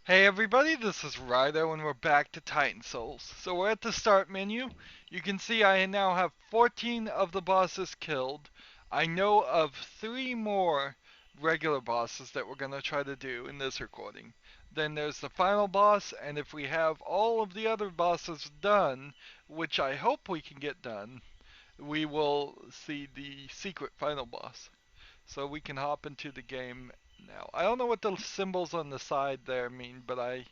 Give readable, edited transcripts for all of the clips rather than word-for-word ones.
Hey everybody, this is Rydo and we're back to Titan Souls. So we're at the start menu. You can see I now have 14 of the bosses killed. I know of 3 more regular bosses that we're going to try to do in this recording. Then there's the final boss, and if we have all of the other bosses done, which I hope we can get done, we will see the secret final boss. So we can hop into the game now. I don't know what the symbols on the side there mean, but I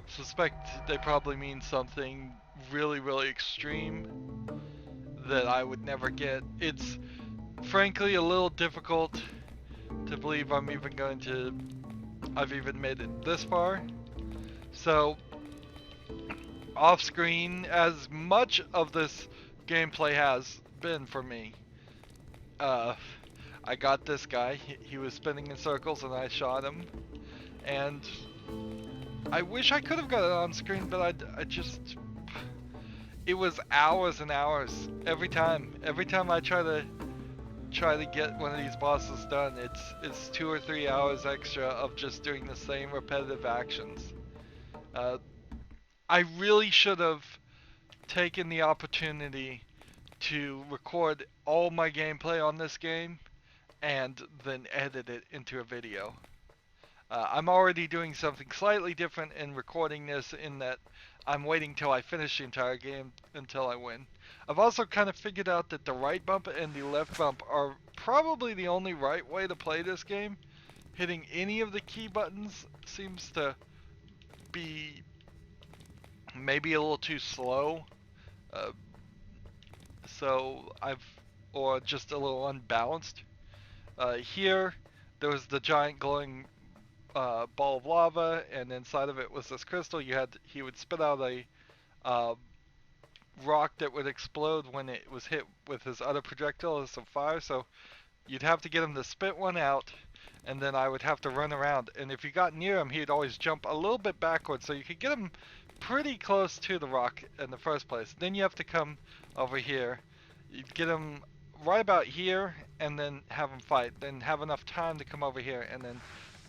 suspect they probably mean something really, really extreme that I would never get. It's frankly a little difficult to believe I've even made it this far. So, off screen, as much of this gameplay has been for me, uh, I got this guy. He was spinning in circles and I shot him. And I wish I could have got it on screen, but I just it was hours and hours every time. Every time I try to get one of these bosses done, it's 2 or 3 hours extra of just doing the same repetitive actions. Uh, I really should have taken the opportunity to record all my gameplay on this game and then edit it into a video. I'm already doing something slightly different in recording this in that I'm waiting till I finish the entire game until I win. I've also kind of figured out that the right bump and the left bump are probably the only right way to play this game. Hitting any of the key buttons seems to be maybe a little too slow. Uh, so I've, or just a little unbalanced. Here, there was the giant glowing ball of lava, and inside of it was this crystal. He would spit out a uh, rock that would explode when it was hit with his other projectiles of fire. So you'd have to get him to spit one out, and then I would have to run around. And if you got near him, he'd always jump a little bit backwards, so you could get him pretty close to the rock in the first place. Then you have to come over here. You'd get him right about here, and then have him fight. Then have enough time to come over here, and then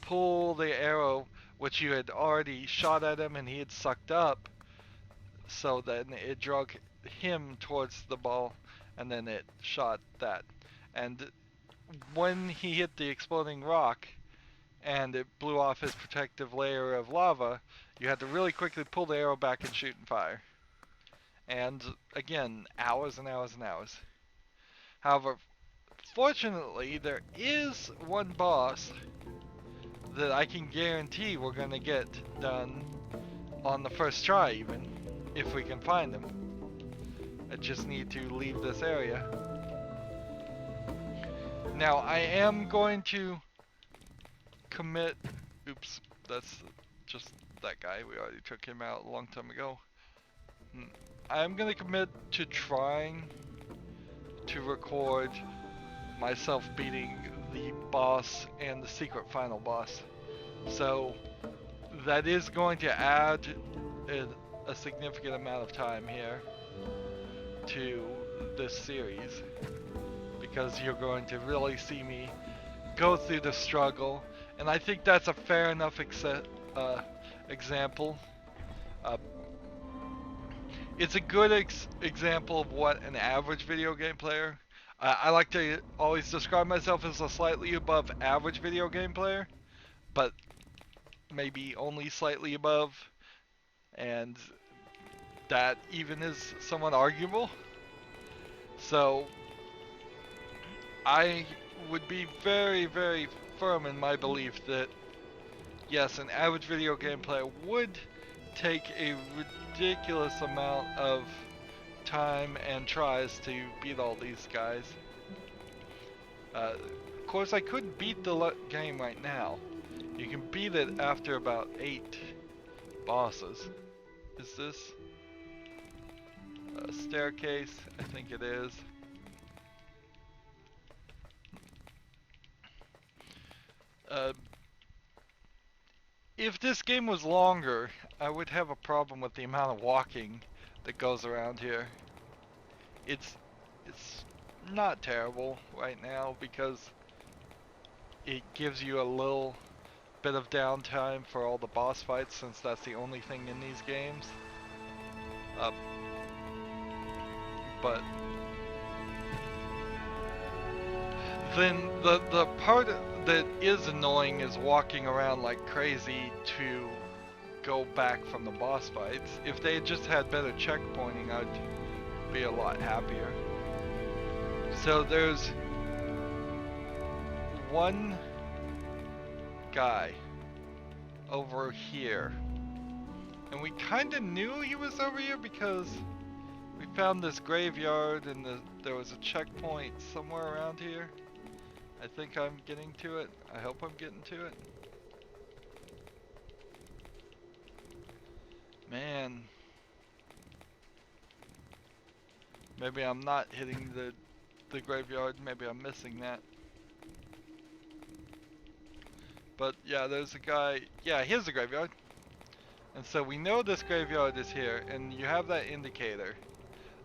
pull the arrow which you had already shot at him and he had sucked up, so then it drug him towards the ball and then it shot that. And when he hit the exploding rock and it blew off his protective layer of lava, you had to really quickly pull the arrow back and shoot and fire. And again, hours and hours and hours. However, fortunately, there is one boss that I can guarantee we're gonna get done on the first try, even if we can find them. I just need to leave this area. Now I am going to commit. Oops, that's just that guy. We already took him out a long time ago. I'm gonna commit to trying to record myself beating the boss and the secret final boss. So that is going to add a significant amount of time here to this series, because you're going to really see me go through the struggle, and I think that's a fair enough example. Uh, it's a good example of what an average video game player. I like to always describe myself as a slightly above average video game player, but maybe only slightly above, and that even is somewhat arguable. So I would be very, very firm in my belief that yes, an average video game player would take a ridiculous amount of time and tries to beat all these guys. Of course, I could beat the game right now. You can beat it after about 8 bosses. Is this a staircase? I think it is. Uh, if this game was longer, I would have a problem with the amount of walking that goes around here. It's it's not terrible right now because it gives you a little bit of downtime for all the boss fights, since that's the only thing in these games. But then the part that is annoying is walking around like crazy to go back from the boss fights. If they had just had better checkpointing, I'd be a lot happier. So there's one guy over here, and we kind of knew he was over here because we found this graveyard and there was a checkpoint somewhere around here. I think I'm getting to it. I hope I'm getting to it. Man. Maybe I'm not hitting the graveyard. Maybe I'm missing that. But yeah, there's a guy. Yeah, here's the graveyard. And so we know this graveyard is here, and you have that indicator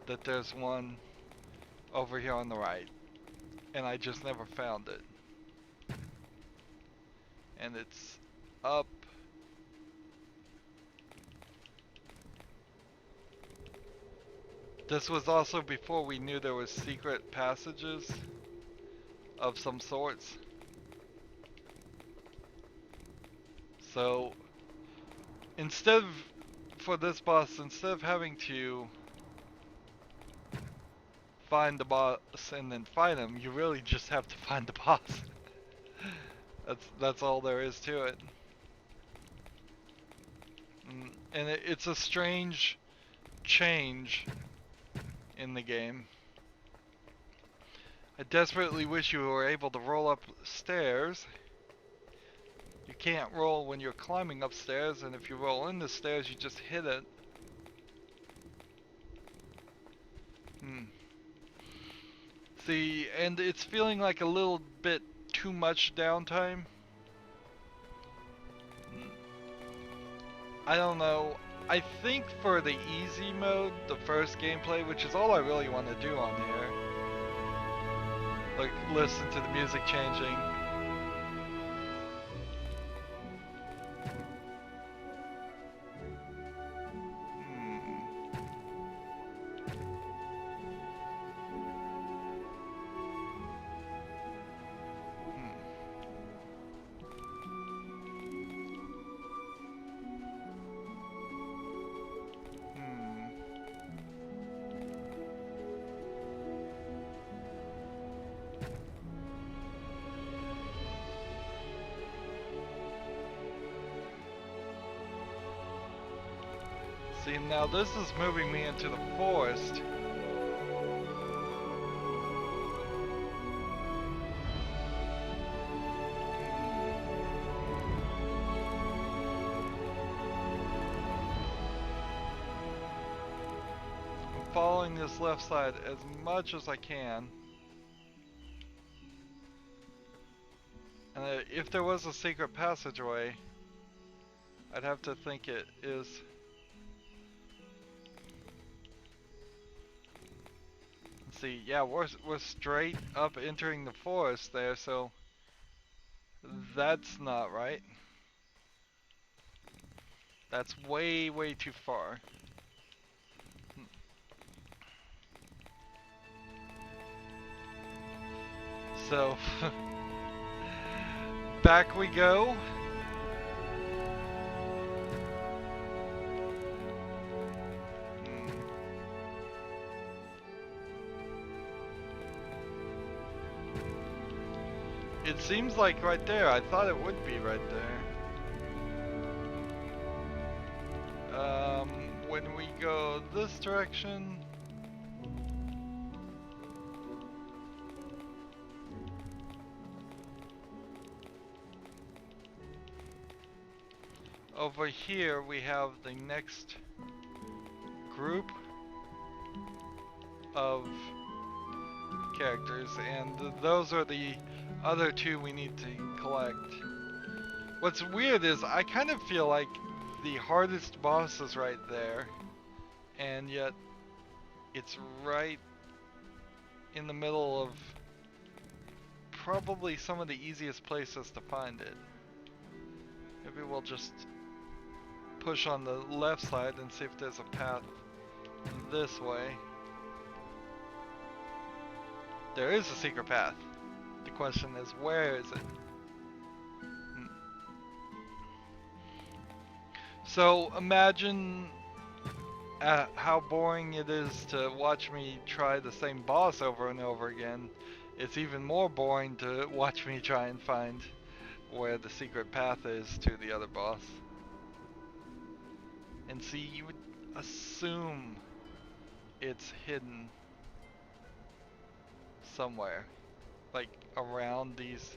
that there's one over here on the right. And I just never found it. And it's up. This was also before we knew there was secret passages of some sorts. So instead of, for this boss, instead of having to find the boss and then fight him, you really just have to find the boss. That's all there is to it. And it's a strange change in the game. I desperately wish you were able to roll up stairs. You can't roll when you're climbing upstairs, and if you roll in the stairs, you just hit it. See, and it's feeling like a little bit too much downtime. I don't know. I think for the easy mode, the first gameplay, which is all I really want to do on here, like listen to the music changing. See, now this is moving me into the forest. I'm following this left side as much as I can. And if there was a secret passageway, I'd have to think it is. See, yeah, we're straight up entering the forest there, so that's not right. That's way, way too far. So, back we go. It seems like right there. I thought it would be right there. When we go this direction. Over here we have the next group of characters, and those are the other two we need to collect. What's weird is I kind of feel like the hardest boss is right there, and yet it's right in the middle of probably some of the easiest places to find it. Maybe we'll just push on the left side and see if there's a path this way. There is a secret path. The question is, where is it? So imagine how boring it is to watch me try the same boss over and over again. It's even more boring to watch me try and find where the secret path is to the other boss. And see, you would assume it's hidden somewhere, like around these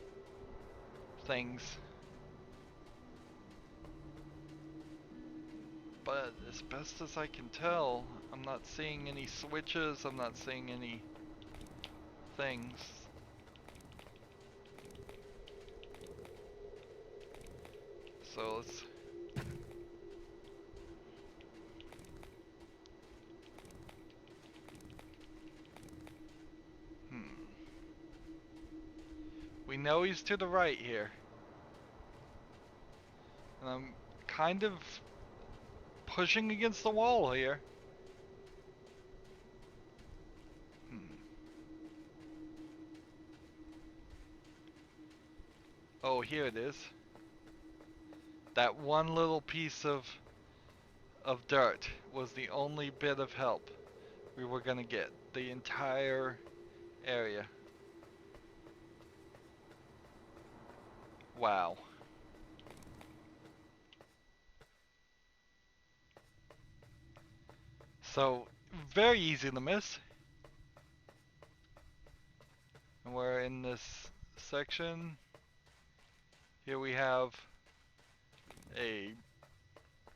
things. But as best as I can tell, I'm not seeing any switches, I'm not seeing any things. So let's... We know he's to the right here. And I'm kind of pushing against the wall here. Oh, here it is. That one little piece of dirt was the only bit of help we were gonna get. The entire area. Wow. So, very easy to miss. And we're in this section. Here we have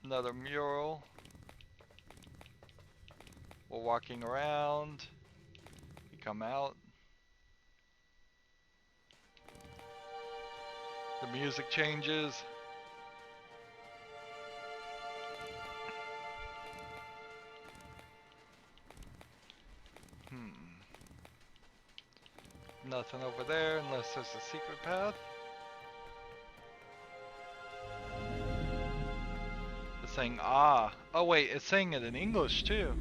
another mural. We're walking around. We come out. The music changes. Nothing over there unless there's a secret path. It's saying ah. Oh wait, it's saying it in English too.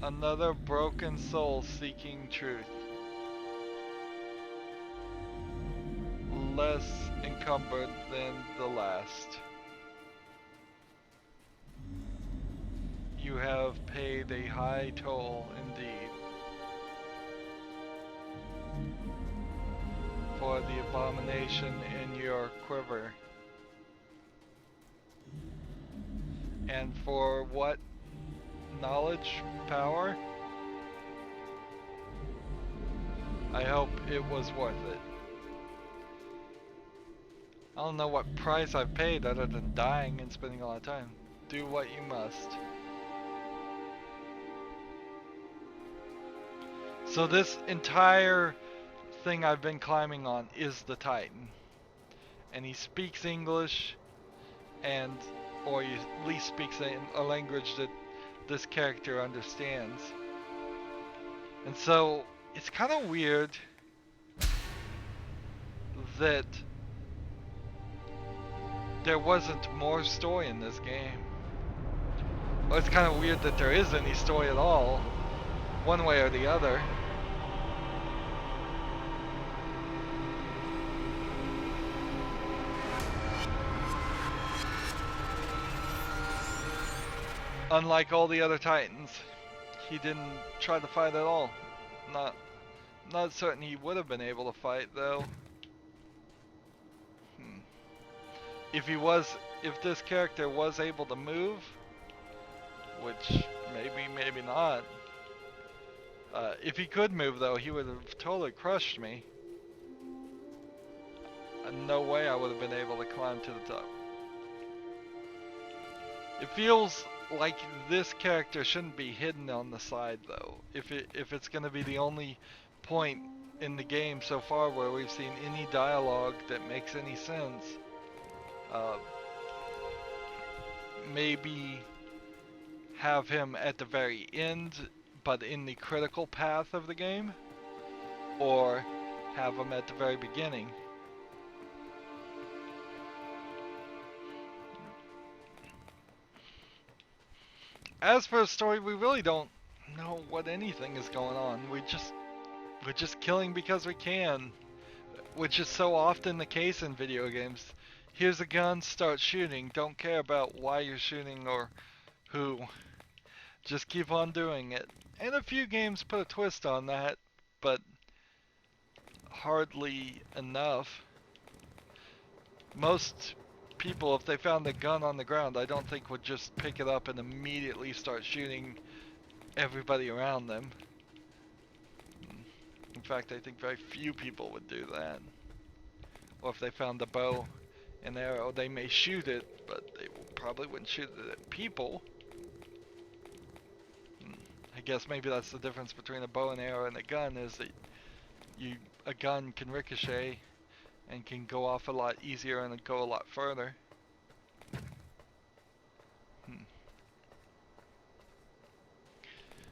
Another broken soul seeking truth. Less encumbered than the last. You have paid a high toll indeed. For the abomination in your quiver. And for what? Knowledge? Power? I hope it was worth it. I don't know what price I've paid other than dying and spending a lot of time. Do what you must. So this entire thing I've been climbing on is the Titan. And he speaks English, and or he at least speaks a language that this character understands. And so it's kind of weird that there wasn't more story in this game. Well, it's kind of weird that there is any story at all, one way or the other. Unlike all the other Titans, he didn't try to fight at all. Not certain he would have been able to fight though. If this character was able to move, which maybe not. If he could move though, he would have totally crushed me. No way I would have been able to climb to the top. It feels like this character shouldn't be hidden on the side though. If it's gonna be the only point in the game so far where we've seen any dialogue that makes any sense, maybe have him at the very end but in the critical path of the game, or have him at the very beginning. as for the story, we really don't know what anything is going on. We're just killing because we can, which is so often the case in video games. Here's a gun, start shooting. Don't care about why you're shooting or who. Just keep on doing it. And a few games put a twist on that, but hardly enough. Most people, if they found a gun on the ground, I don't think would just pick it up and immediately start shooting everybody around them. In fact, I think very few people would do that. Or if they found a bow and arrow, they may shoot it, but they probably wouldn't shoot it at people. I guess maybe that's the difference between a bow and arrow and a gun, is that a gun can ricochet and can go off a lot easier and go a lot further.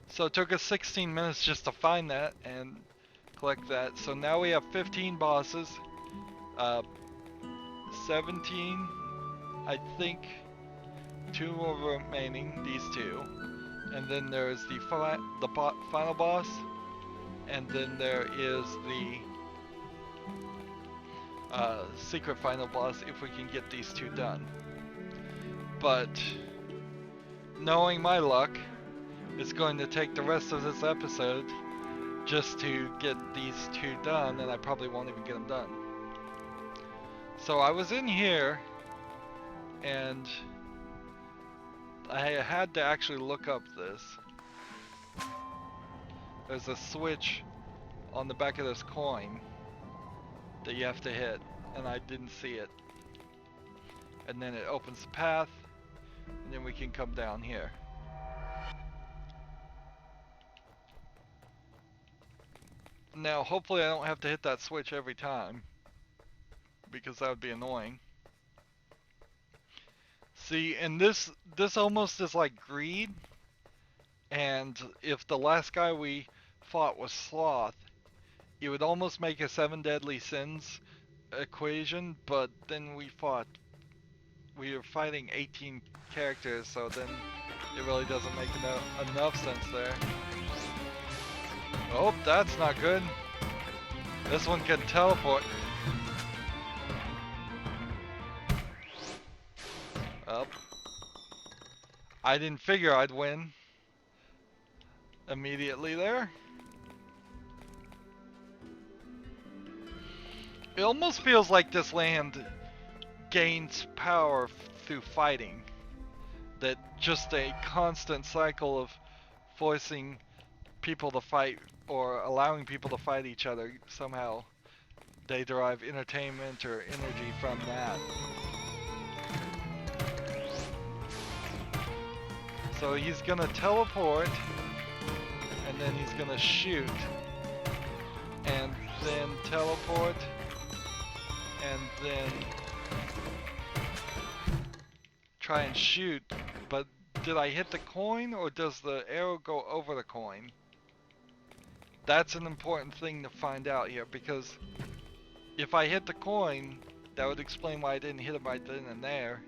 So it took us 16 minutes just to find that and collect that. So now we have 15 bosses, 17, I think 2 are remaining, these 2. And then there's the final boss, and then there is the secret final boss if we can get these 2 done. But knowing my luck, it's going to take the rest of this episode just to get these 2 done, and I probably won't even get them done. So I was in here, and I had to actually look up this. There's a switch on the back of this coin that you have to hit, and I didn't see it. And then it opens the path, and then we can come down here. Now, hopefully I don't have to hit that switch every time, because that would be annoying. See, and this almost is like greed, and if the last guy we fought was Sloth, it would almost make a 7 deadly sins equation, but then we were fighting 18 characters, so then it really doesn't make enough sense there. Oh, that's not good. This one can teleport. Up. I didn't figure I'd win immediately there. It almost feels like this land gains power through fighting. That just a constant cycle of forcing people to fight or allowing people to fight each other, somehow they derive entertainment or energy from that. So he's gonna teleport, and then he's gonna shoot, and then teleport, and then try and shoot. But did I hit the coin, or does the arrow go over the coin? That's an important thing to find out here, because if I hit the coin, that would explain why I didn't hit him right then and there.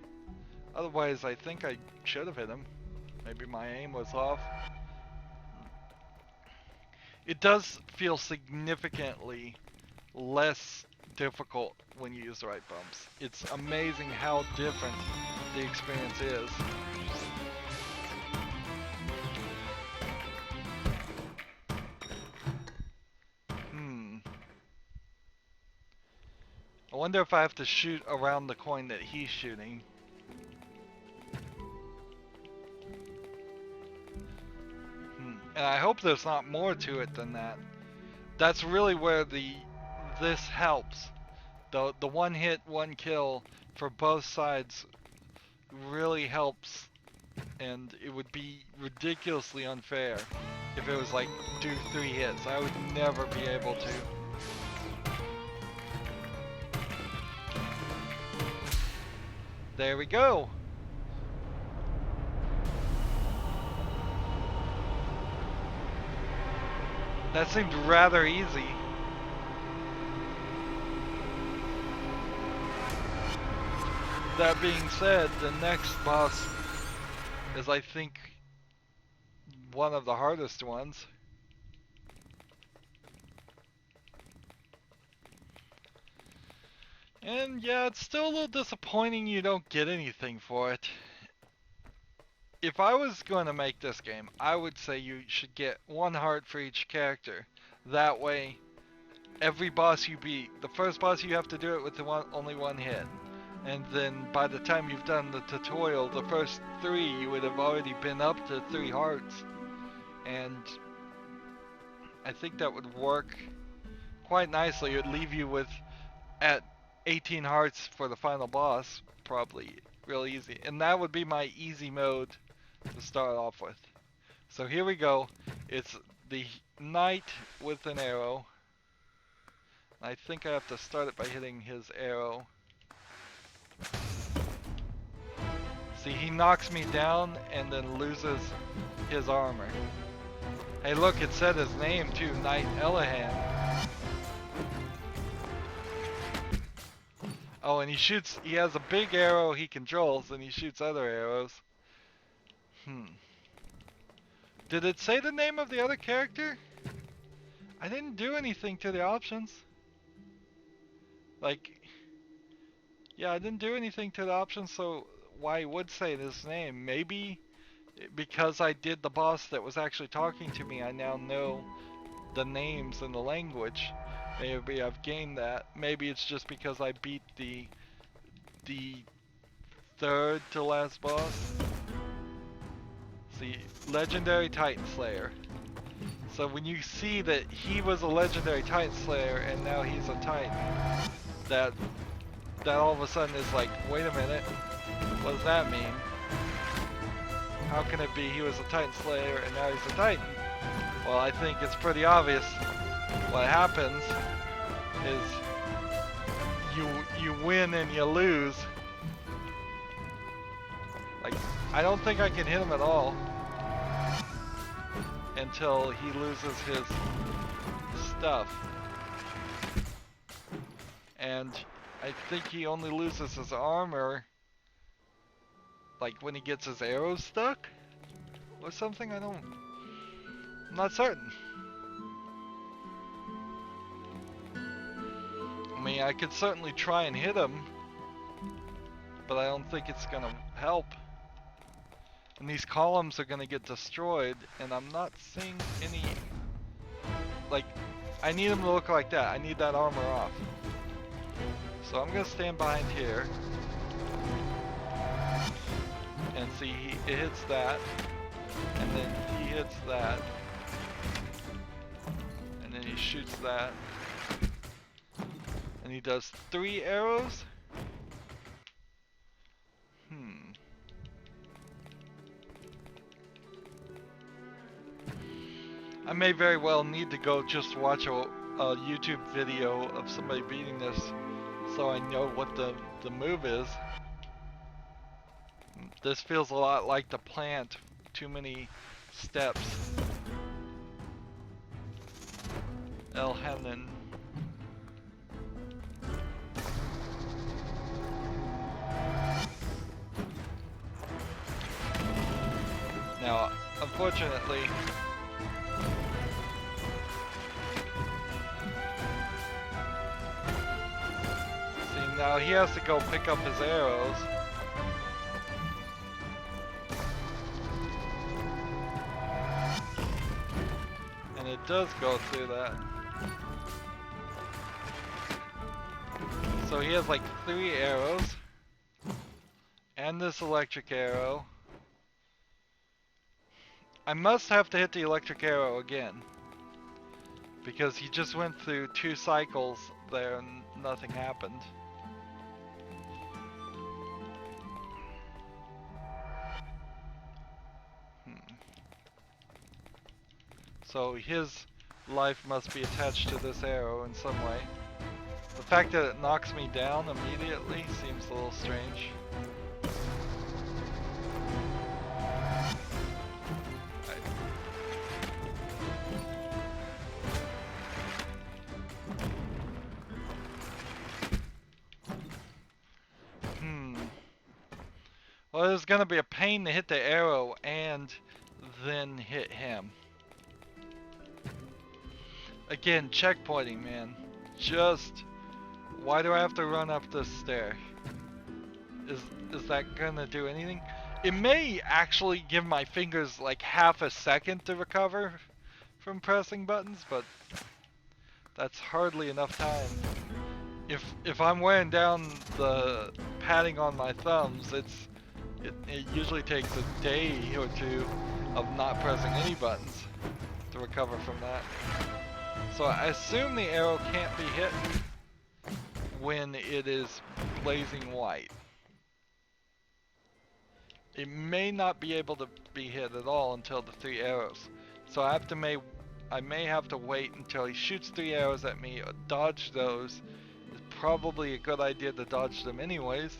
Otherwise, I think I should have hit him. Maybe my aim was off. It does feel significantly less difficult when you use the right bumps. It's amazing how different the experience is. I wonder if I have to shoot around the coin that he's shooting. And I hope there's not more to it than that. That's really where this helps. The one hit, one kill for both sides really helps, and it would be ridiculously unfair if it was like do 3 hits. I would never be able to. There we go. That seemed rather easy. That being said, the next boss is, I think, one of the hardest ones. And yeah, it's still a little disappointing you don't get anything for it. If I was going to make this game, I would say you should get 1 heart for each character. That way, every boss you beat, the first boss you have to do it with only 1 hit. And then by the time you've done the tutorial, the first 3 you would have already been up to 3 hearts. And I think that would work quite nicely. It would leave you with at 18 hearts for the final boss, probably real easy. And that would be my easy mode to start off with. So here we go. It's the knight with an arrow. I think I have to start it by hitting his arrow. See, he knocks me down and then loses his armor. Hey look, it said his name too, Knight Elahan. Oh, and he has a big arrow he controls, and he shoots other arrows. Did it say the name of the other character? I didn't do anything to the options. Like, yeah, I didn't do anything to the options, so why would say this name? Maybe because I did the boss that was actually talking to me, I now know the names and the language. Maybe I've gained that. Maybe it's just because I beat the third to last boss. See, Legendary Titan Slayer. So when you see that he was a Legendary Titan Slayer and now he's a Titan, that all of a sudden is like, wait a minute, what does that mean? How can it be he was a Titan Slayer and now he's a Titan? Well, I think it's pretty obvious. What happens is you win and you lose. Like, I don't think I can hit him at all until he loses his stuff. And I think he only loses his armor like when he gets his arrows stuck or something. I'm not certain. I mean, I could certainly try and hit him, but I don't think it's gonna help. And these columns are gonna get destroyed, and I'm not seeing any, like, I need him to look like that. I need that armor off. So I'm gonna stand behind here and see, it hits that, and then he hits that, and then he shoots that, and he does 3 arrows. I may very well need to go just watch a YouTube video of somebody beating this so I know what the move is. This feels a lot like the plant. Too many steps. Elhanan. Now, unfortunately, see, now he has to go pick up his arrows. And it does go through that. So he has like 3 arrows. And this electric arrow. I must have to hit the electric arrow again, because he just went through 2 cycles there and nothing happened. So his life must be attached to this arrow in some way. The fact that it knocks me down immediately seems a little strange. Well, it's gonna be a pain to hit the arrow and then hit him. Again, checkpointing, man. Just, why do I have to run up this stair? Is that gonna do anything? It may actually give my fingers like half a second to recover from pressing buttons, but that's hardly enough time. If I'm wearing down the padding on my thumbs, it usually takes a day or two of not pressing any buttons to recover from that. So I assume the arrow can't be hit when it is blazing white. It may not be able to be hit at all until the 3 arrows. So I may have to wait until he shoots 3 arrows at me, dodge those. It's probably a good idea to dodge them anyways,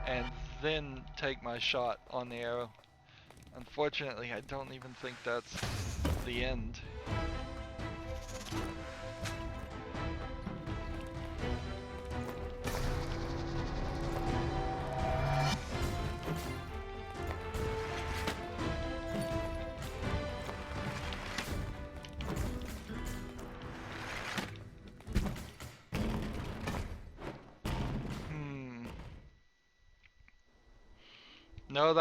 and then take my shot on the arrow. Unfortunately, I don't even think that's the end. No,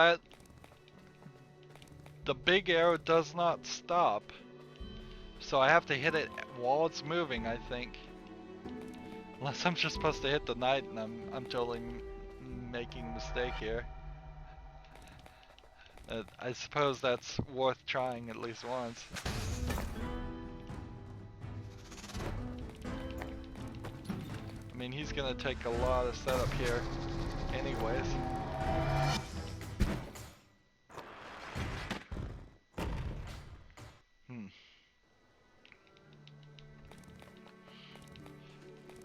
the big arrow does not stop. So I have to hit it while it's moving, I think. Unless I'm just supposed to hit the knight and I'm totally making a mistake here. I suppose that's worth trying at least once. I mean, he's gonna take a lot of setup here anyways.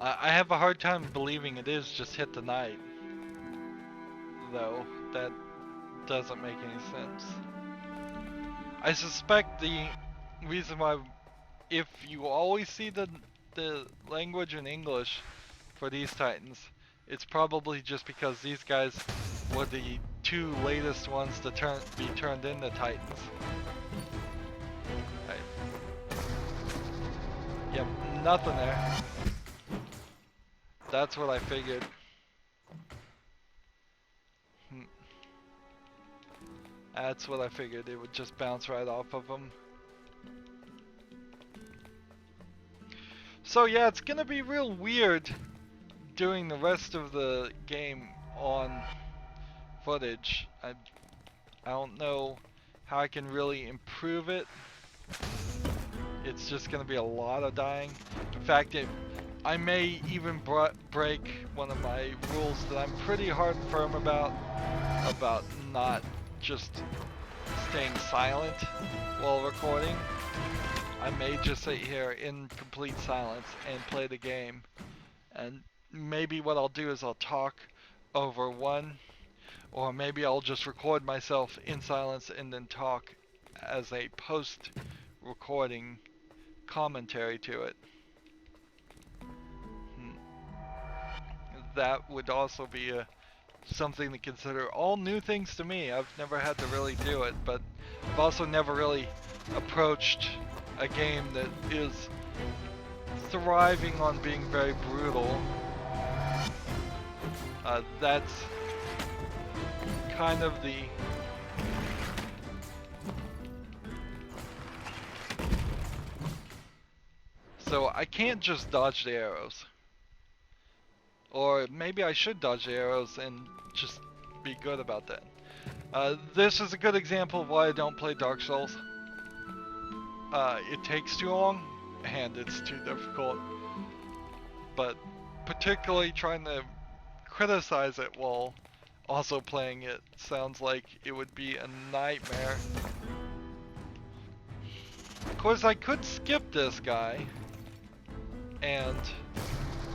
I have a hard time believing it is just hit the knight, though. That doesn't make any sense. I suspect the reason why, if you always see the language in English for these Titans, it's probably just because these guys were the 2 latest ones to be turned into Titans. Yep, nothing there. That's what I figured. That's what I figured. It would just bounce right off of them. So yeah, it's gonna be real weird doing the rest of the game on footage. I don't know how I can really improve it. It's just gonna be a lot of dying. In fact, I may even break one of my rules that I'm pretty hard and firm about not just staying silent while recording. I may just sit here in complete silence and play the game. And maybe what I'll do is I'll talk over one, or maybe I'll just record myself in silence and then talk as a post-recording commentary to it. That would also be something to consider. All new things to me. I've never had to really do it, but I've also never really approached a game that is thriving on being very brutal. That's kind of the so I can't just dodge the arrows. Or maybe I should dodge the arrows and just be good about that. This is a good example of why I don't play Dark Souls. It takes too long, and it's too difficult. But particularly trying to criticize it while also playing it sounds like it would be a nightmare. Of course, I could skip this guy, and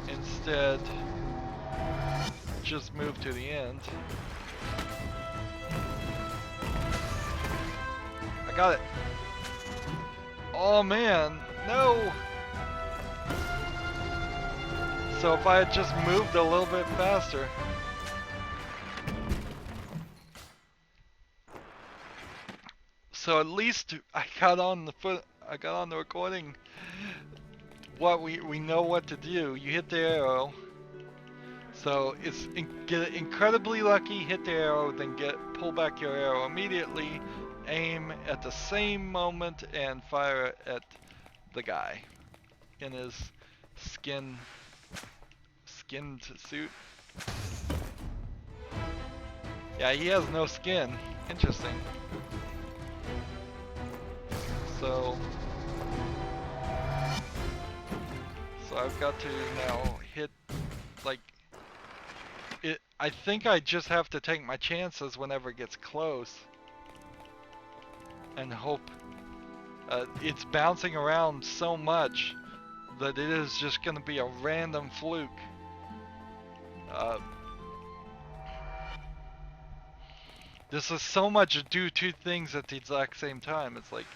instead just move to the end. I got it. Oh man, no! So if I had just moved a little bit faster. So at least I got on the recording what we know what to do. You hit the arrow. So get incredibly lucky, hit the arrow, then pull back your arrow immediately, aim at the same moment, and fire at the guy in his skinned suit. Yeah, he has no skin. Interesting. So I've got to now hit like it. I think I just have to take my chances whenever it gets close and hope. It's bouncing around so much that it is just going to be a random fluke. This is so much do two things at the exact same time. It's like,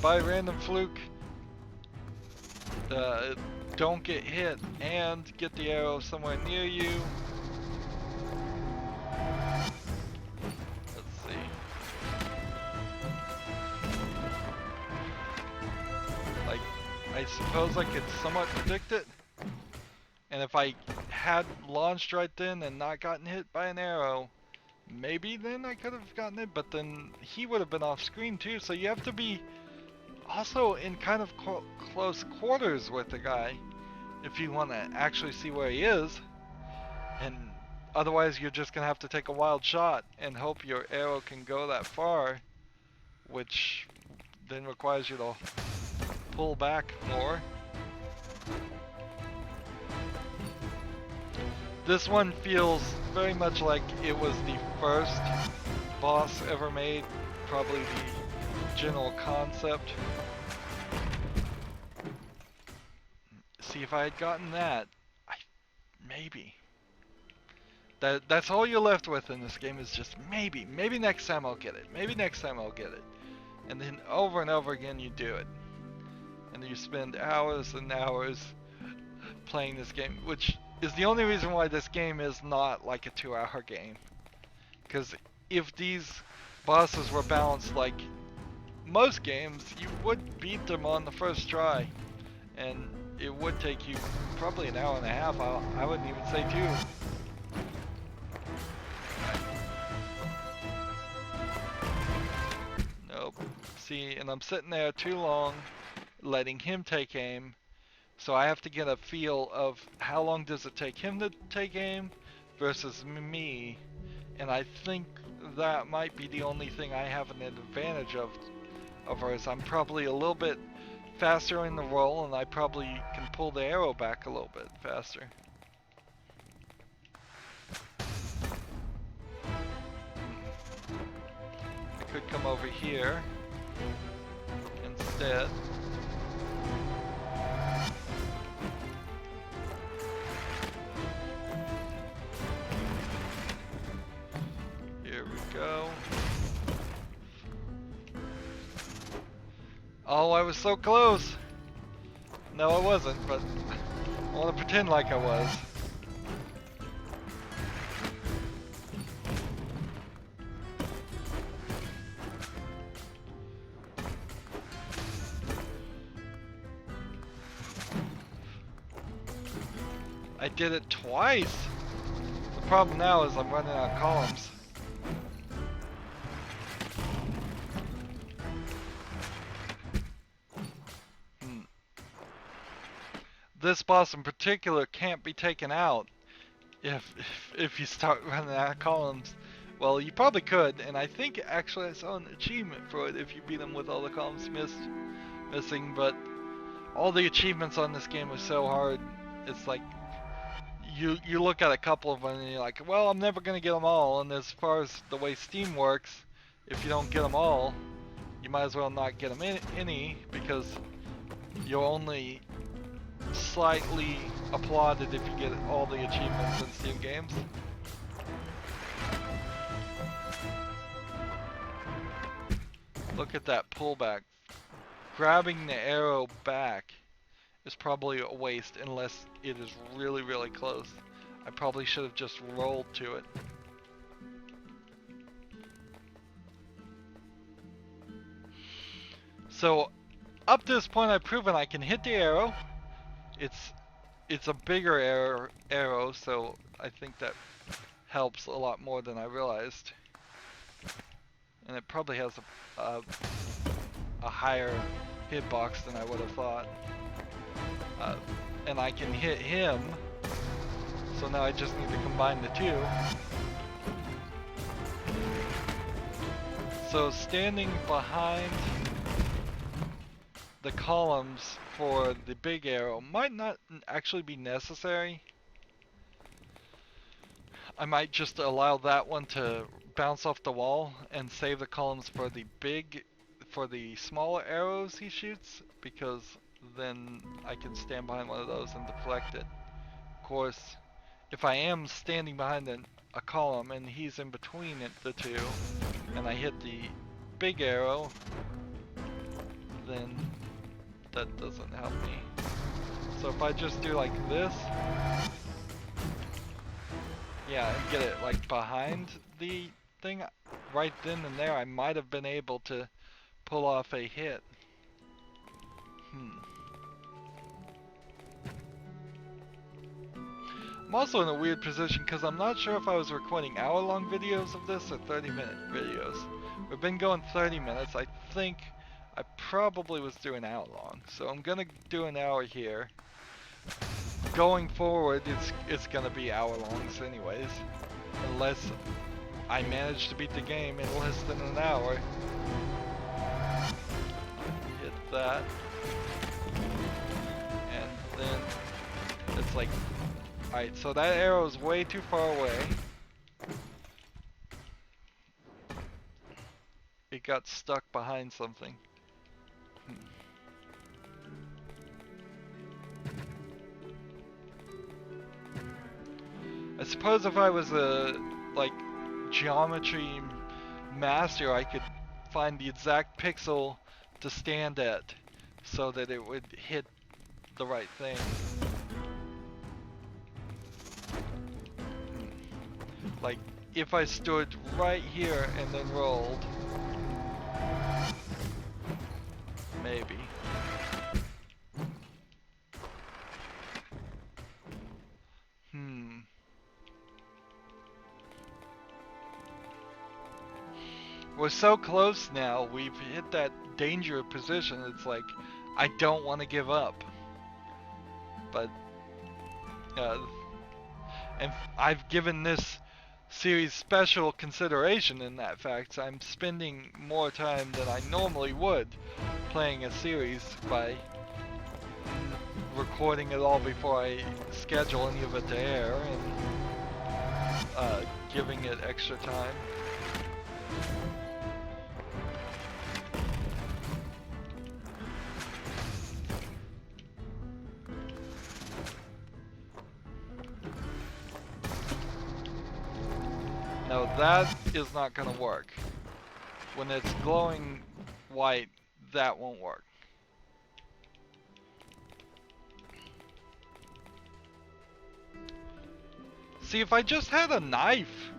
by random fluke, don't get hit and get the arrow somewhere near you. Let's see. Like, I suppose I could somewhat predict it. And if I had launched right then and not gotten hit by an arrow, maybe then I could have gotten it, but then he would have been off screen too, so you have to be also in kind of close quarters with the guy if you want to actually see where he is, and otherwise you're just gonna have to take a wild shot and hope your arrow can go that far, which then requires you to pull back more. This one feels very much like it was the first boss ever made, probably the general concept. See, if I had gotten that, maybe. That's all you're left with in this game is just maybe next time I'll get it, maybe next time I'll get it. And then over and over again you do it. And you spend hours and hours playing this game, which is the only reason why this game is not like a 2-hour game. Because if these bosses were balanced like most games, you would beat them on the first try. And it would take you probably an hour and a half. I wouldn't even say 2. Nope. See, and I'm sitting there too long, letting him take aim. So I have to get a feel of how long does it take him to take aim versus me. And I think that might be the only thing I have an advantage of hers. I'm probably a little bit faster in the roll, and I probably can pull the arrow back a little bit faster. I could come over here instead. Here we go. Oh, I was so close! No, I wasn't, but I want to pretend like I was. I did it twice! The problem now is I'm running out of columns. This boss in particular can't be taken out if you start running out of columns. Well, you probably could, and I think actually I saw an achievement for it if you beat him with all the columns missing, but all the achievements on this game are so hard. It's like you look at a couple of them and you're like, well, I'm never gonna get them all. And as far as the way Steam works, if you don't get them all, you might as well not get them any, because you'll only slightly applauded if you get all the achievements in Steam games. Look at that pullback. Grabbing the arrow back is probably a waste unless it is really, really close. I probably should have just rolled to it. So up to this point, I've proven I can hit the arrow. It's it's a bigger arrow, so I think that helps a lot more than I realized. And it probably has a higher hitbox than I would have thought. And I can hit him, so now I just need to combine the two. So standing behind the columns for the big arrow might not actually be necessary. I might just allow that one to bounce off the wall and save the columns for the smaller arrows he shoots, because then I can stand behind one of those and deflect it. Of course, if I am standing behind a column and he's in between the two, and I hit the big arrow, then that doesn't help me. So if I just do like this, yeah, and get it like behind the thing, right then and there, I might have been able to pull off a hit. I'm also in a weird position because I'm not sure if I was recording hour-long videos of this or 30-minute videos. We've been going 30 minutes. I think I probably was doing hour-long, so I'm gonna do an hour here. Going forward, it's gonna be hour-longs anyways, unless I manage to beat the game in less than an hour. Hit that, and then it's like, alright, so that arrow is way too far away. It got stuck behind something. I suppose if I was a like geometry master, I could find the exact pixel to stand at so that it would hit the right thing. Like if I stood right here and then rolled, maybe. We're so close now, we've hit that danger position. It's like, I don't want to give up. But, and I've given this series special consideration in that fact. I'm spending more time than I normally would playing a series by recording it all before I schedule any of it to air, and giving it extra time. No, that is not gonna work. When it's glowing white, that won't work. See, if I just had a knife,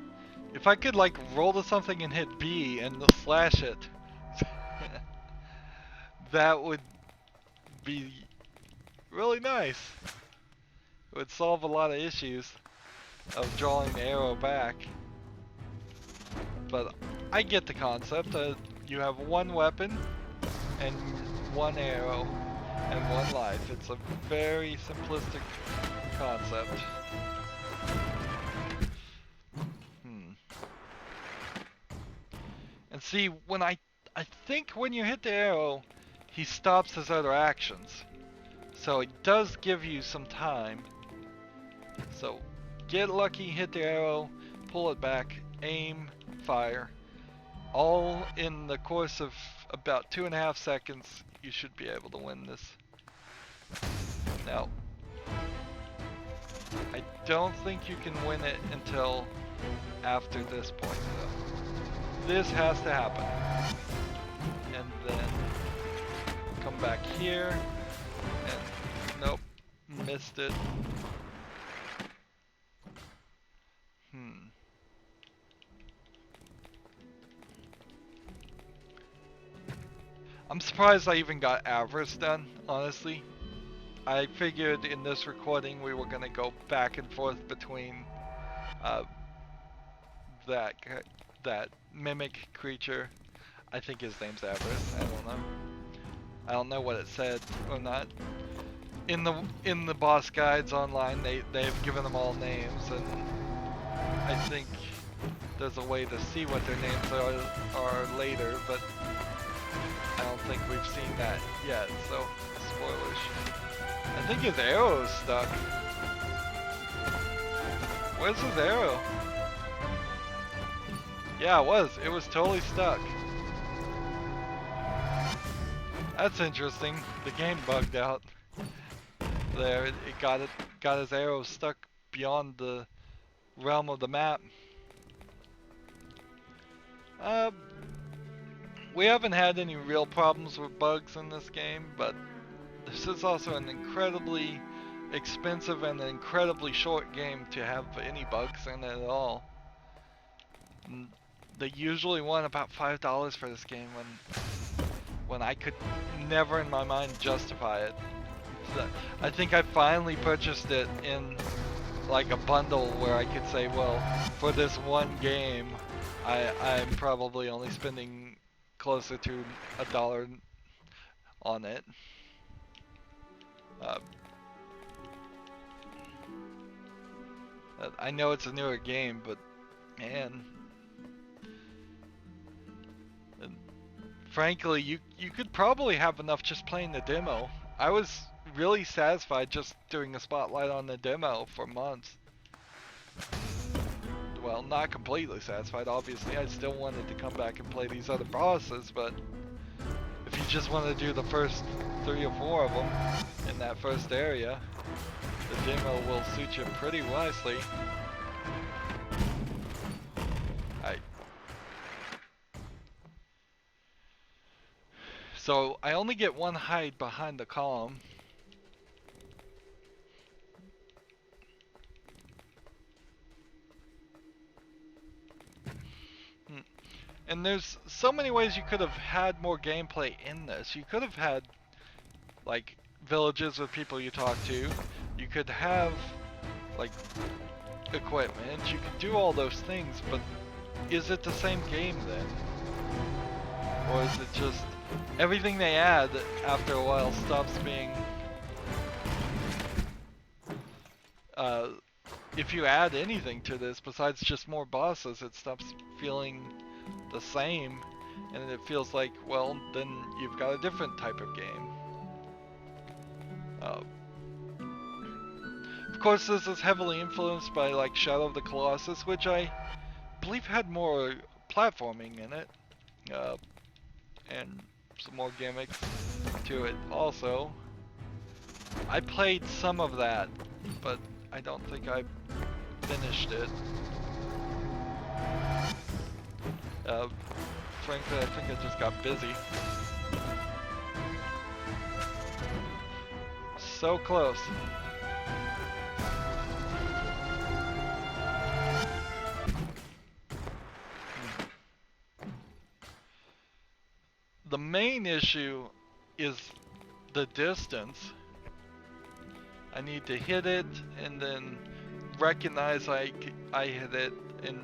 if I could like roll to something and hit B and slash it, that would be really nice. It would solve a lot of issues of drawing the arrow back. But I get the concept. You have one weapon and one arrow and one life. It's a very simplistic concept. And see, when I think when you hit the arrow, he stops his other actions. So it does give you some time. So get lucky, hit the arrow, pull it back, aim, fire. All in the course of about 2.5 seconds, you should be able to win this. Now, I don't think you can win it until after this point, though. This has to happen. And then come back here, and nope, missed it. I'm surprised I even got avarice done, honestly. I figured in this recording we were gonna go back and forth between uh, that that mimic creature. I think his name's Avarice. I don't know. I don't know what it said or not. In the boss guides online, they've given them all names, and I think there's a way to see what their names are later, but I don't think we've seen that yet. So spoilers. I think his arrow's stuck. Where's his arrow? Yeah, it was. It was totally stuck. That's interesting. The game bugged out. There, it got his arrow stuck beyond the realm of the map. We haven't had any real problems with bugs in this game, but this is also an incredibly expensive and an incredibly short game to have any bugs in it at all. They usually want about $5 for this game when I could never in my mind justify it. So I think I finally purchased it in like a bundle where I could say, well, for this one game, I'm probably only spending closer to $1 on it. I know it's a newer game, but man, frankly, you could probably have enough just playing the demo. I was really satisfied just doing a spotlight on the demo for months. Well, not completely satisfied, obviously. I still wanted to come back and play these other bosses, but if you just want to do the first 3 or 4 of them in that first area, the demo will suit you pretty nicely. So I only get 1 hide behind the column. And there's so many ways you could have had more gameplay in this. You could have had like villages with people you talk to. You could have like equipment. You could do all those things, but is it the same game then? Or is it just everything they add after a while stops being if you add anything to this besides just more bosses, it stops feeling the same, and it feels like, well, then you've got a different type of game. Of course, this is heavily influenced by like Shadow of the Colossus, which I believe had more platforming in it, and some more gimmicks to it also. I played some of that, but I don't think I finished it. Frankly, I think I just got busy. So close. The main issue is the distance. I need to hit it and then recognize I hit it, and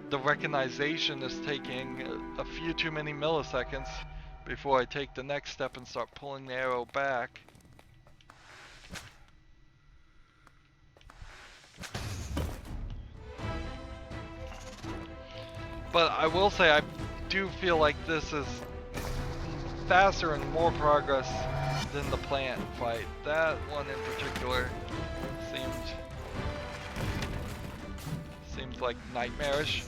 the recognition is taking a few too many milliseconds before I take the next step and start pulling the arrow back. But I will say I do feel like this is faster and more progress than the plant fight. That one in particular seemed like nightmarish.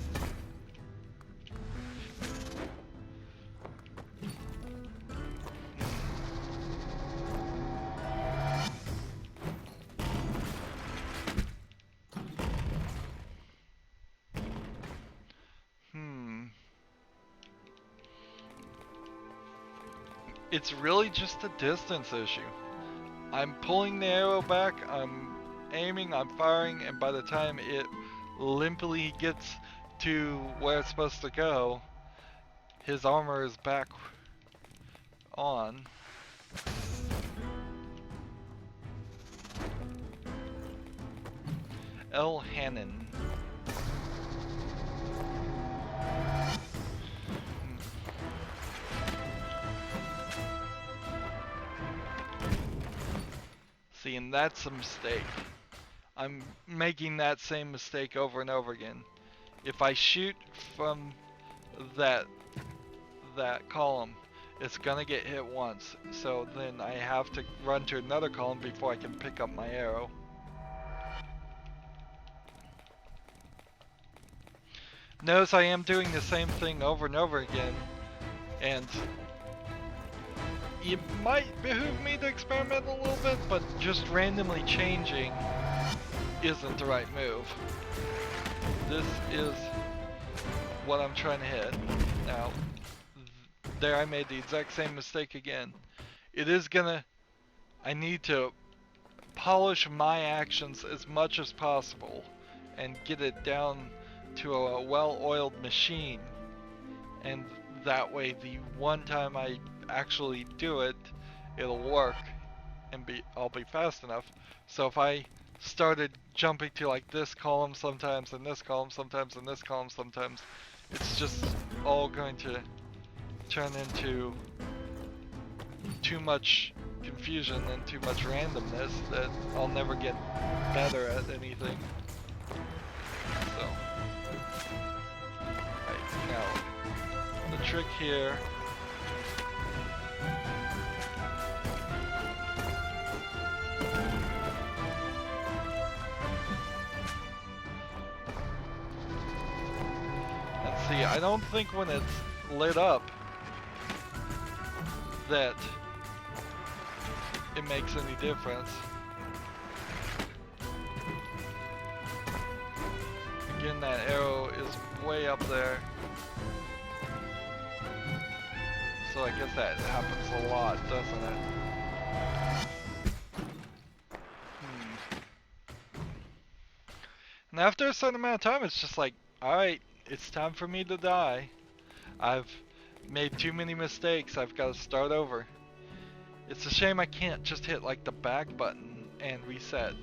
It's really just a distance issue. I'm pulling the arrow back, I'm aiming, I'm firing, and by the time it limply gets to where it's supposed to go, his armor is back on. L. Hannon. See, and that's a mistake. I'm making that same mistake over and over again. If I shoot from that column, it's gonna get hit once. So then I have to run to another column before I can pick up my arrow. Notice I am doing the same thing over and over again, and it might behoove me to experiment a little bit, but just randomly changing isn't the right move. This is what I'm trying to hit. Now, there I made the exact same mistake again. It is gonna... I need to polish my actions as much as possible and get it down to a well-oiled machine. And that way, the one time I actually do it, it'll work and I'll be fast enough. So if I started jumping to like this column sometimes and this column sometimes and this column sometimes, it's just all going to turn into too much confusion and too much randomness that I'll never get better at anything. So, right, now, the trick here see, I don't think when it's lit up that it makes any difference. Again, that arrow is way up there. So I guess that happens a lot, doesn't it? And after a certain amount of time, it's just like, alright, it's time for me to die. I've made too many mistakes. I've got to start over. It's a shame I can't just hit like the back button and reset.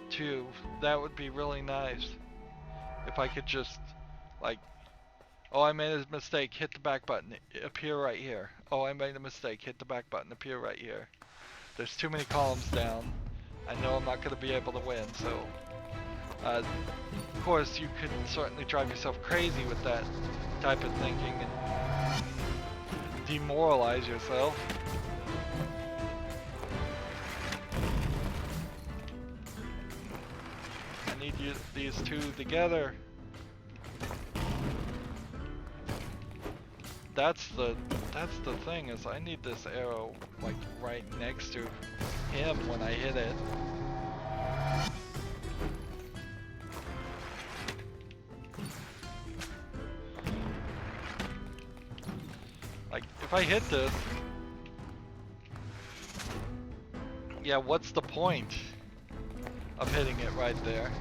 Too. That would be really nice. If I could just like, oh, I made a mistake, hit the back button, appear right here. Oh, I made a mistake, hit the back button, appear right here. There's too many columns down. I know I'm not going to be able to win, so of course, you could certainly drive yourself crazy with that type of thinking and demoralize yourself. I need these two together. That's the thing, is I need this arrow like right next to him when I hit it. Like, if I hit this, yeah, what's the point of hitting it right there?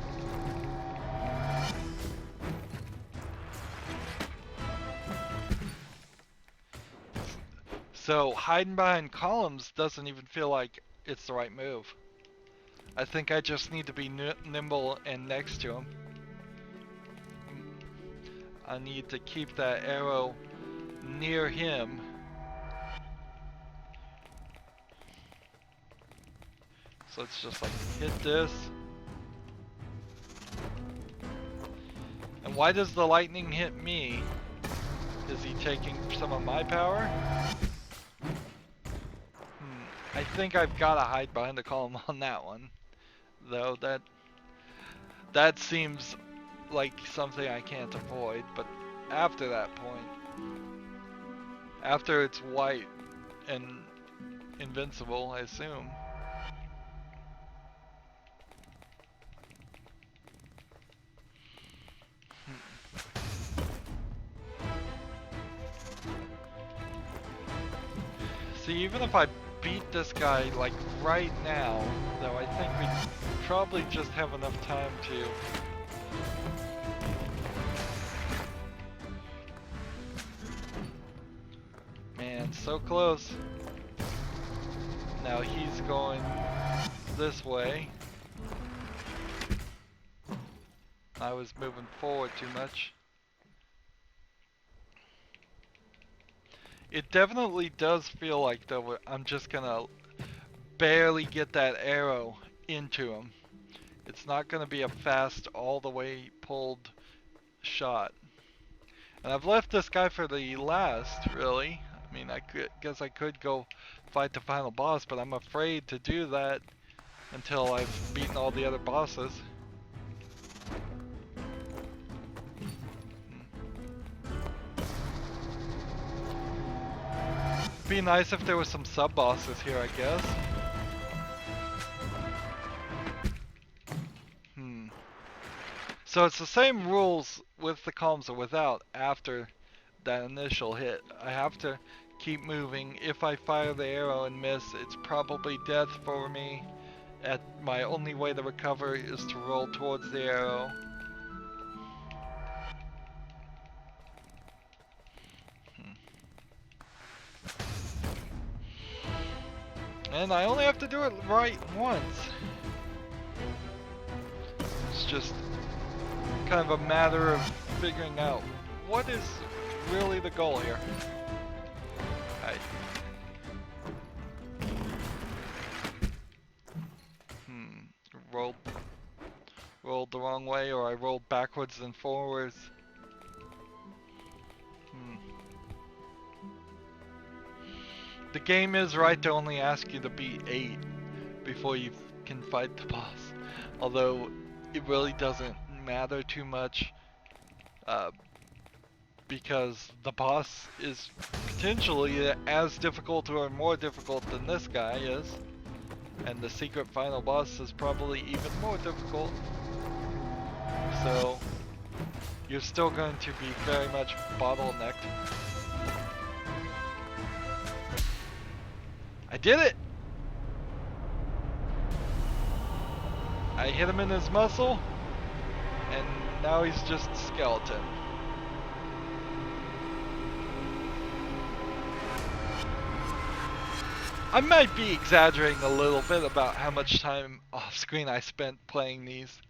So, hiding behind columns doesn't even feel like it's the right move. I think I just need to be nimble and next to him. I need to keep that arrow near him. So it's just like, hit this. And why does the lightning hit me? Is he taking some of my power? I think I've got to hide behind the column on that one. Though that seems like something I can't avoid, but after that point, after it's white and invincible, I assume. See, even if I beat this guy like right now, though, I think we probably just have enough time to man, on, so close. Now he's going this way. I was moving forward too much. It definitely does feel like though I'm just gonna barely get that arrow into him. It's not gonna be a fast all the way pulled shot. And I've left this guy for the last, really. I mean, guess I could go fight the final boss, but I'm afraid to do that until I've beaten all the other bosses. Be nice if there was some sub-bosses here, I guess. So it's the same rules with the columns or without after that initial hit. I have to keep moving. If I fire the arrow and miss, it's probably death for me. My only way to recover is to roll towards the arrow. And I only have to do it right once. It's just kind of a matter of figuring out what is really the goal here. Rolled the wrong way, or I rolled backwards and forwards. The game is right to only ask you to beat 8 before you can fight the boss. Although it really doesn't matter too much because the boss is potentially as difficult or more difficult than this guy is. And the secret final boss is probably even more difficult. So you're still going to be very much bottlenecked. I did it! I hit him in his muscle, and now he's just skeleton. I might be exaggerating a little bit about how much time off screen I spent playing these.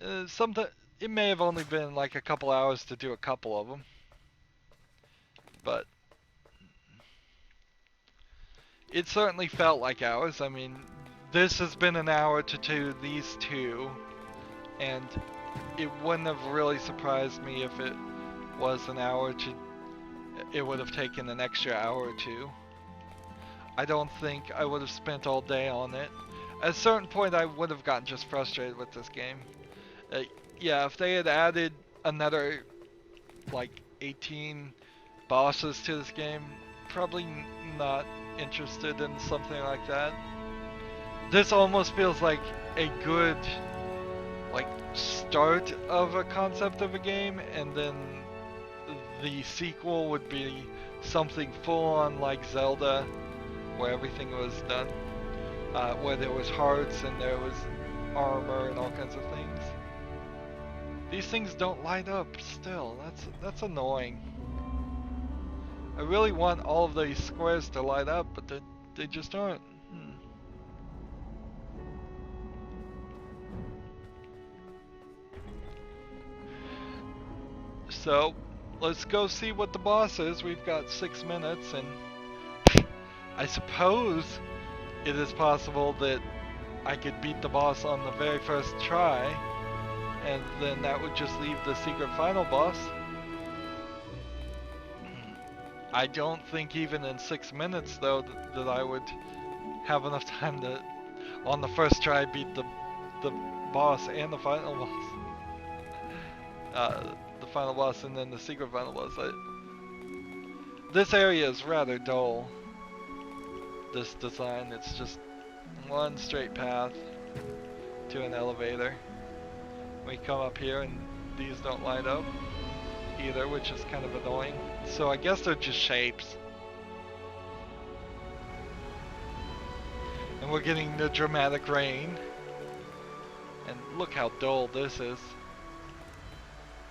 It may have only been like a couple hours to do a couple of them. But it certainly felt like hours. I mean, this has been an hour to do these two, and it wouldn't have really surprised me if it was an hour to... It would have taken an extra hour or two. I don't think I would have spent all day on it. At a certain point I would have gotten just frustrated with this game. Yeah, if they had added another like 18 bosses to this game, probably not interested in something like that. This almost feels like a good start of a concept of a game, and then the sequel would be something full on like Zelda, where everything was done, where there was hearts and there was armor and all kinds of things. These things don't light up still. That's annoying. I really want all of these squares to light up, but they just aren't. So, let's go see what the boss is. We've got 6 minutes, and I suppose it is possible that I could beat the boss on the very first try, and then that would just leave the secret final boss. I don't think even in 6 minutes, though, that I would have enough time to, on the first try, beat the boss and the final boss. The final boss and then the secret final boss. This area is rather dull. This design, it's just one straight path to an elevator. We come up here and these don't light up either, which is kind of annoying. So I guess they're just shapes. And we're getting the dramatic rain. And look how dull this is.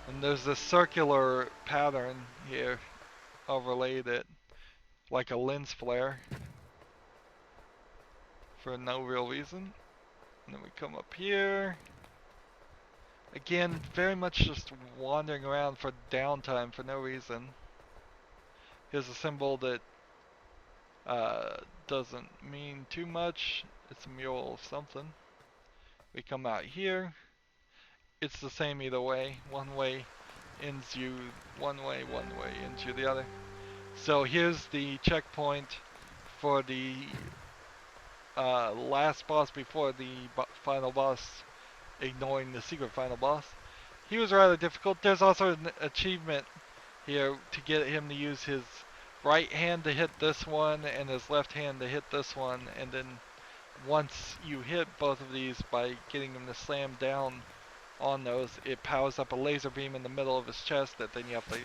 And there's this circular pattern here overlaid it, like a lens flare for no real reason. And then we come up here. Again, very much just wandering around for downtime for no reason. Here's a symbol that doesn't mean too much. It's a mural of something. We come out here. It's the same either way. One way ends you one way ends you the other. So here's the checkpoint for the last boss before the final boss, ignoring the secret final boss. He was rather difficult. There's also an achievement here to get him to use his right hand to hit this one and his left hand to hit this one, and then once you hit both of these by getting him to slam down on those, it powers up a laser beam in the middle of his chest that then you have to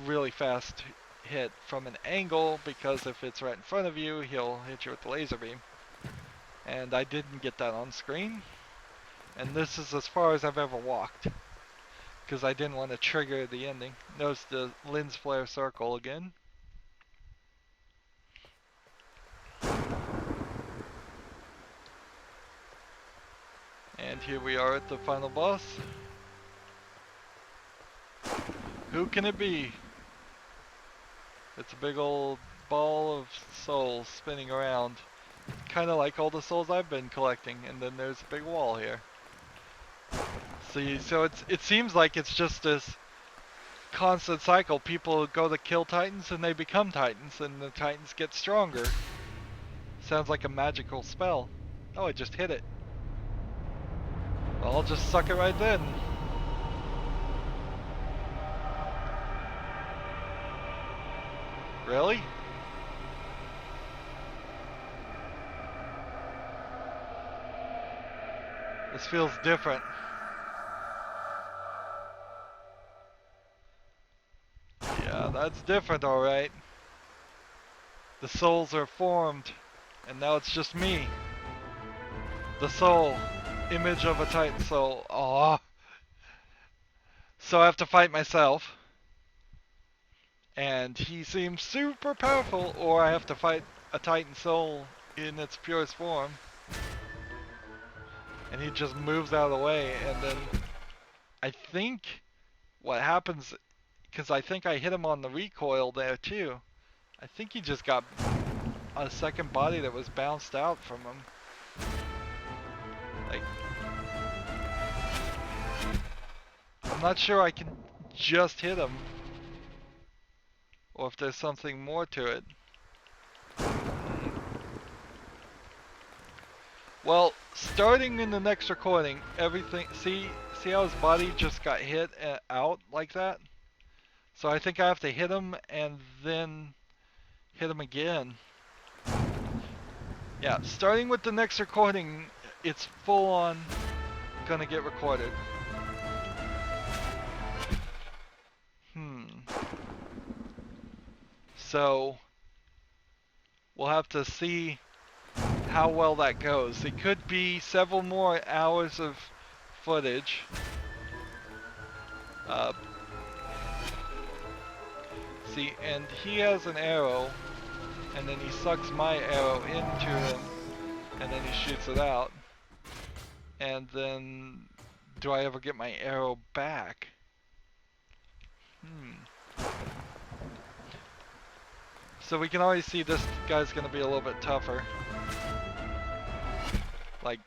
really fast hit from an angle, because if it's right in front of you, he'll hit you with the laser beam. And I didn't get that on screen, and this is as far as I've ever walked, because I didn't want to trigger the ending. Notice the lens flare circle again. And here we are at the final boss. Who can it be? It's a big old ball of souls spinning around. Kind of like all the souls I've been collecting. And then there's a big wall here. See, so it seems like it's just this constant cycle. People go to kill titans and they become titans, and the titans get stronger. Sounds like a magical spell. Oh, I just hit it. Well, I'll just suck it right then. Really? This feels different. Yeah, that's different, alright. The souls are formed, and now it's just me. The soul. Image of a titan soul. Aww. So I have to fight myself. And he seems super powerful, or I have to fight a titan soul in its purest form. And he just moves out of the way, and then I think what happens, because I think I hit him on the recoil there too. I think he just got a second body that was bounced out from him. Like, I'm not sure I can just hit him, or if there's something more to it. Well, starting in the next recording, everything, see how his body just got hit out like that? So I think I have to hit him and then hit him again. Yeah, starting with the next recording, it's full on gonna get recorded. So we'll have to see how well that goes. It could be several more hours of footage. See, and he has an arrow, and then he sucks my arrow into him, and then he shoots it out. And then, do I ever get my arrow back? So we can already see this guy's gonna be a little bit tougher. Like,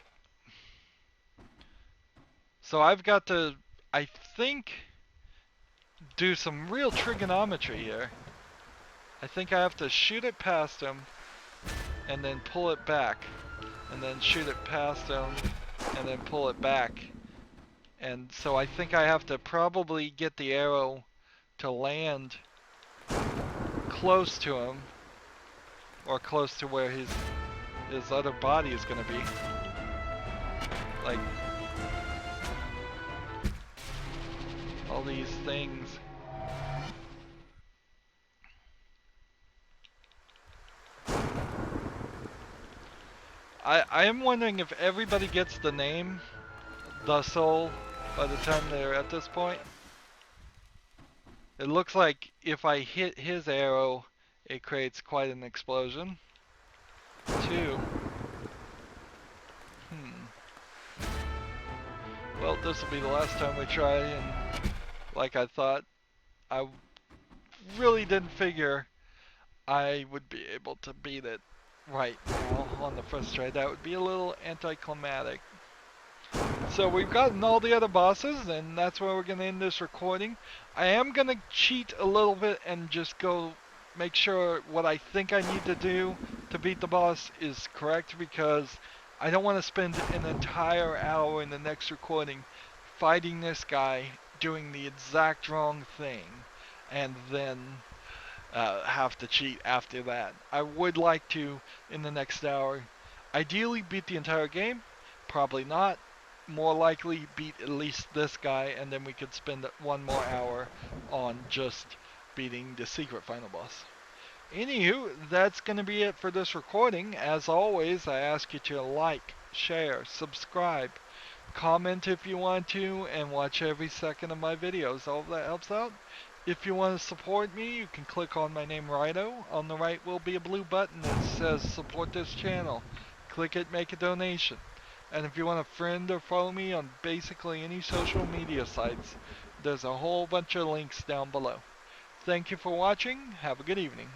so I've got to, I think, do some real trigonometry here. I think I have to shoot it past him, and then pull it back, and then shoot it past him, and then pull it back. And so I think I have to probably get the arrow to land close to him, or close to where his other body is going to be. Like, all these things. I am wondering if everybody gets the name, the soul, by the time they're at this point. It looks like if I hit his arrow, it creates quite an explosion. 2. Well, this will be the last time we try, and like I thought, I really didn't figure I would be able to beat it right now on the first try. That would be a little anticlimactic. So we've gotten all the other bosses, and that's where we're going to end this recording. I am going to cheat a little bit and just go make sure what I think I need to do to beat the boss is correct, because I don't want to spend an entire hour in the next recording fighting this guy, doing the exact wrong thing, and then have to cheat after that. I would like to, in the next hour, ideally beat the entire game. Probably not. More likely beat at least this guy, and then we could spend 1 more hour on just beating the secret final boss. Anywho, that's going to be it for this recording. As always, I ask you to like, share, subscribe, comment if you want to, and watch every second of my videos. All of that helps out. If you want to support me, you can click on my name, Rydo. On the right will be a blue button that says support this channel. Click it, make a donation. And if you want to friend or follow me on basically any social media sites, there's a whole bunch of links down below. Thank you for watching. Have a good evening.